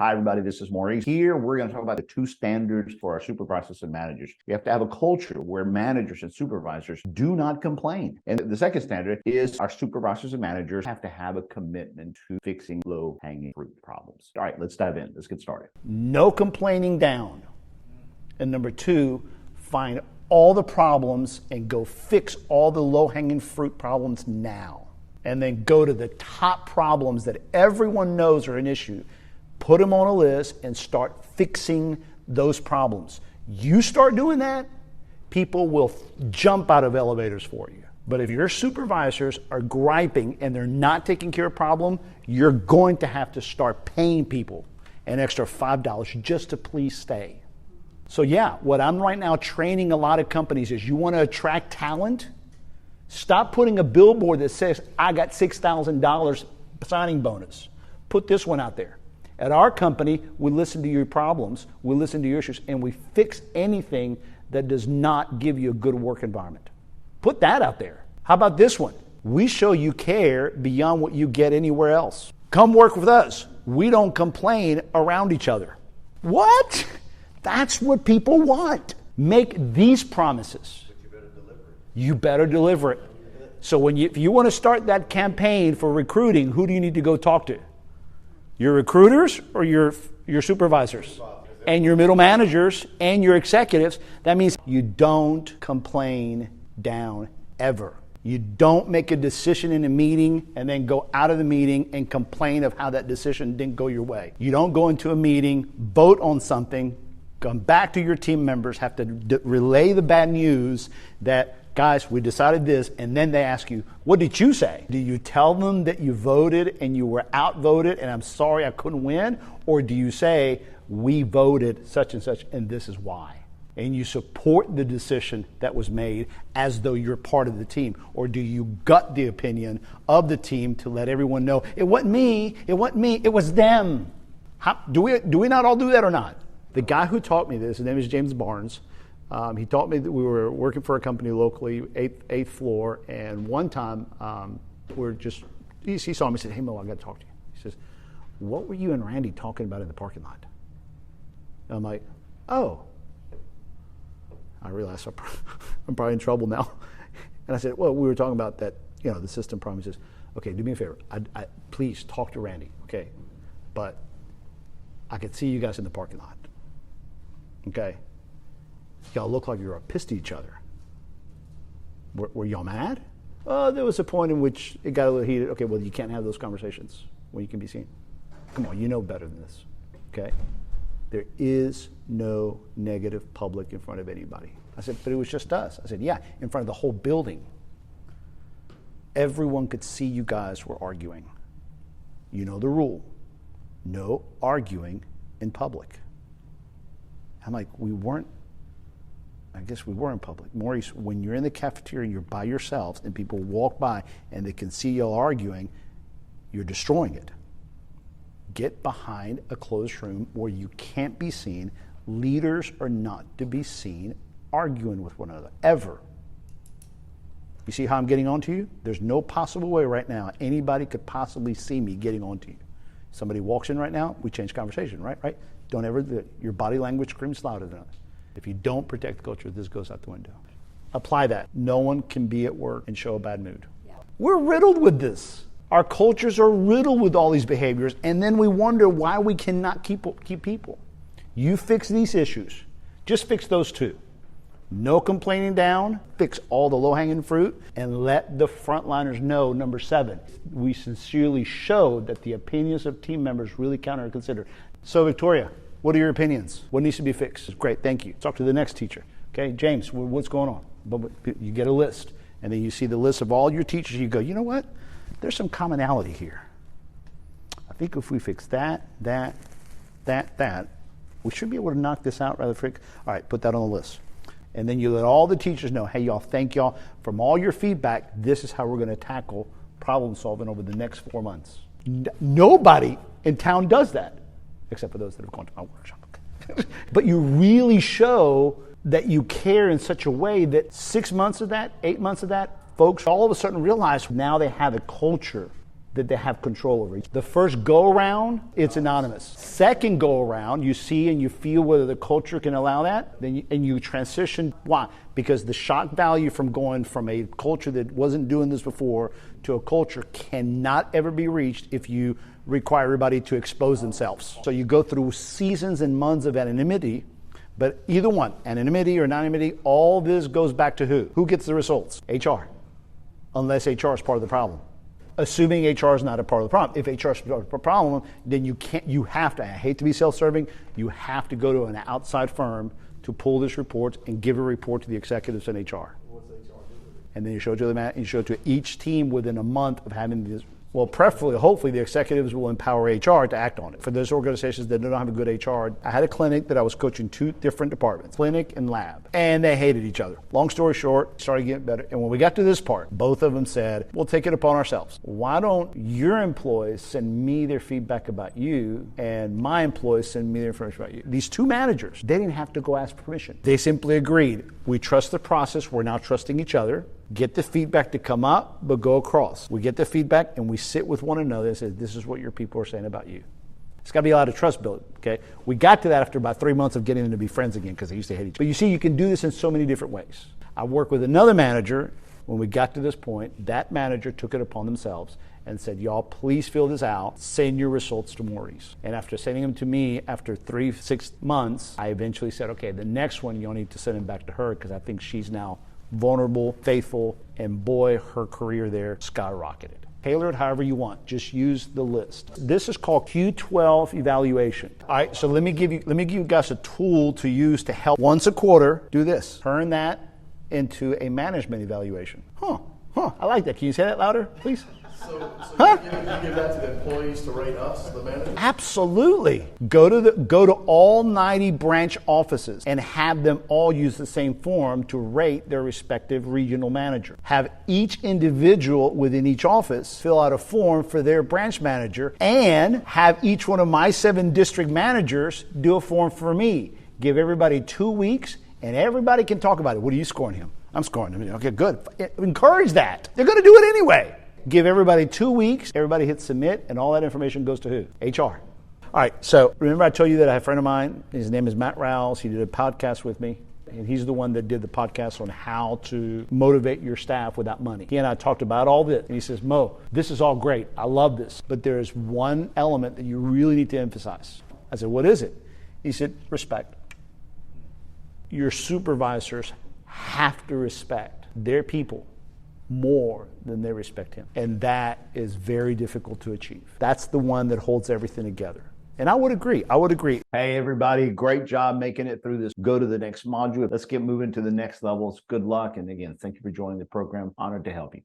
Hi, everybody. This is Maurice. Here, we're going to talk about the two standards for our supervisors and managers. We have to have a culture where managers and supervisors do not complain. And the second standard is our supervisors and managers have to have a commitment to fixing low-hanging fruit problems. All right, let's dive in. Let's get started. No complaining down. And number two, find all the problems and go fix all the low-hanging fruit problems now. And then go to the top problems that everyone knows are an issue. Put them on a list and start fixing those problems. You start doing that, people will jump out of elevators for you. But if your supervisors are griping and they're not taking care of a problem, you're going to have to start paying people an extra $5 just to please stay. So yeah, what I'm right now training a lot of companies is you want to attract talent? Stop putting a billboard that says, I got $6,000 signing bonus. Put this one out there. At our company, we listen to your problems, we listen to your issues, and we fix anything that does not give you a good work environment. Put that out there. How about this one? We show you care beyond what you get anywhere else. Come work with us. We don't complain around each other. What? That's what people want. Make these promises. But you better deliver it. You better deliver it. So if you want to start that campaign for recruiting, who do you need to go talk to? Your recruiters or your supervisors? And your middle managers and your executives. That means you don't complain down ever. You don't make a decision in a meeting and then go out of the meeting and complain of how that decision didn't go your way. You don't go into a meeting, vote on something, come back to your team members, have to relay the bad news that, guys, we decided this, and then they ask you, what did you say? Do you tell them that you voted and you were outvoted and I'm sorry I couldn't win? Or do you say, we voted such and such and this is why? And you support the decision that was made as though you're part of the team? Or do you gut the opinion of the team to let everyone know, it wasn't me, it was them? Do we not all do that or not? The guy who taught me this, his name is James Barnes. He taught me that we were working for a company locally, eighth floor, and one time he saw me and said, hey, Mo, I got to talk to you. He says, what were you and Randy talking about in the parking lot? And I'm like, oh. I realized I'm probably in trouble now. And I said, well, we were talking about that, the system problem. He says, okay, do me a favor. Please talk to Randy, okay? But I could see you guys in the parking lot, okay? Y'all look like you were pissed at each other. Were y'all mad? There was a point in which it got a little heated. Okay, well, you can't have those conversations when you can be seen. Come on, you know better than this, okay? There is no negative public in front of anybody. I said, but it was just us. I said, yeah, in front of the whole building. Everyone could see you guys were arguing. You know the rule. No arguing in public. I'm like, I guess we were in public. Maurice, when you're in the cafeteria and you're by yourselves and people walk by and they can see y'all arguing, you're destroying it. Get behind a closed room where you can't be seen. Leaders are not to be seen arguing with one another, ever. You see how I'm getting onto you? There's no possible way right now anybody could possibly see me getting onto you. Somebody walks in right now, we change conversation, right? Don't ever do it. Your body language screams louder than us. If you don't protect the culture, this goes out the window. Apply that. No one can be at work and show a bad mood. Yeah. We're riddled with this. Our cultures are riddled with all these behaviors, and then we wonder why we cannot keep people. You fix these issues. Just fix those two. No complaining down, fix all the low-hanging fruit, and let the frontliners know, number 7, we sincerely showed that the opinions of team members really count and are considered. So, Victoria, what are your opinions? What needs to be fixed? Great, thank you. Talk to the next teacher. Okay, James, what's going on? You get a list, and then you see the list of all your teachers. You go, you know what? There's some commonality here. I think if we fix that, we should be able to knock this out rather quick. All right, put that on the list. And then you let all the teachers know, hey, y'all, thank y'all. From all your feedback, this is how we're going to tackle problem solving over the next 4 months. Nobody in town does that, except for those that have gone to my workshop. But you really show that you care in such a way that 6 months of that, 8 months of that, folks all of a sudden realize now they have a culture that they have control over. The first go around, it's anonymous. Second go around, you see and you feel whether the culture can allow that, and you transition. Why? Because the shock value from going from a culture that wasn't doing this before to a culture cannot ever be reached if you require everybody to expose themselves. So you go through seasons and months of anonymity, but either one, anonymity or anonymity, all this goes back to who? Who gets the results? HR, unless HR is part of the problem. Assuming HR is not a part of the problem. If HR is part of the problem, then you have to, I hate to be self-serving, you have to go to an outside firm to pull this report and give a report to the executives in HR. What's HR do? And then you show it to you show it to each team within a month of having this. Well, preferably, hopefully, the executives will empower HR to act on it. For those organizations that don't have a good HR, I had a clinic that I was coaching 2 different departments, clinic and lab, and they hated each other. Long story short, started getting better. And when we got to this part, both of them said, we'll take it upon ourselves. Why don't your employees send me their feedback about you, and my employees send me their information about you? These 2 managers, they didn't have to go ask permission. They simply agreed, we trust the process, we're now trusting each other. Get the feedback to come up, but go across. We get the feedback and we sit with one another and say, this is what your people are saying about you. It's got to be a lot of trust built, okay? We got to that after about 3 months of getting them to be friends again because they used to hate each other. But you see, you can do this in so many different ways. I worked with another manager. When we got to this point, that manager took it upon themselves and said, y'all, please fill this out. Send your results to Maurice. And after sending them to me, after 6 months, I eventually said, okay, the next one, y'all need to send him back to her because I think she's now vulnerable, faithful, and boy, her career there skyrocketed. Tailor it however you want. Just use the list. This is called Q12 evaluation. All right, so let me give you guys a tool to use to help. Once a quarter, do this. Turn that into a management evaluation. I like that. Can you say that louder, please? So you give that to the employees to rate us, the managers? Absolutely. Go to all 90 branch offices and have them all use the same form to rate their respective regional manager. Have each individual within each office fill out a form for their branch manager, and have each one of my 7 district managers do a form for me. Give everybody 2 weeks, and everybody can talk about it. What are you scoring him? I'm scoring him. Okay, good. Encourage that. They're going to do it anyway. Give everybody 2 weeks, everybody hits submit, and all that information goes to who? HR. All right, so remember I told you that I have a friend of mine, his name is Matt Rouse. He did a podcast with me, and he's the one that did the podcast on how to motivate your staff without money. He and I talked about all this, and he says, Mo, this is all great. I love this, but there's one element that you really need to emphasize. I said, what is it? He said, respect. Your supervisors have to respect their people more than they respect him. And that is very difficult to achieve. That's the one that holds everything together. And I would agree. Hey, everybody, great job making it through this. Go to the next module. Let's get moving to the next levels. Good luck. And again, thank you for joining the program. Honored to help you.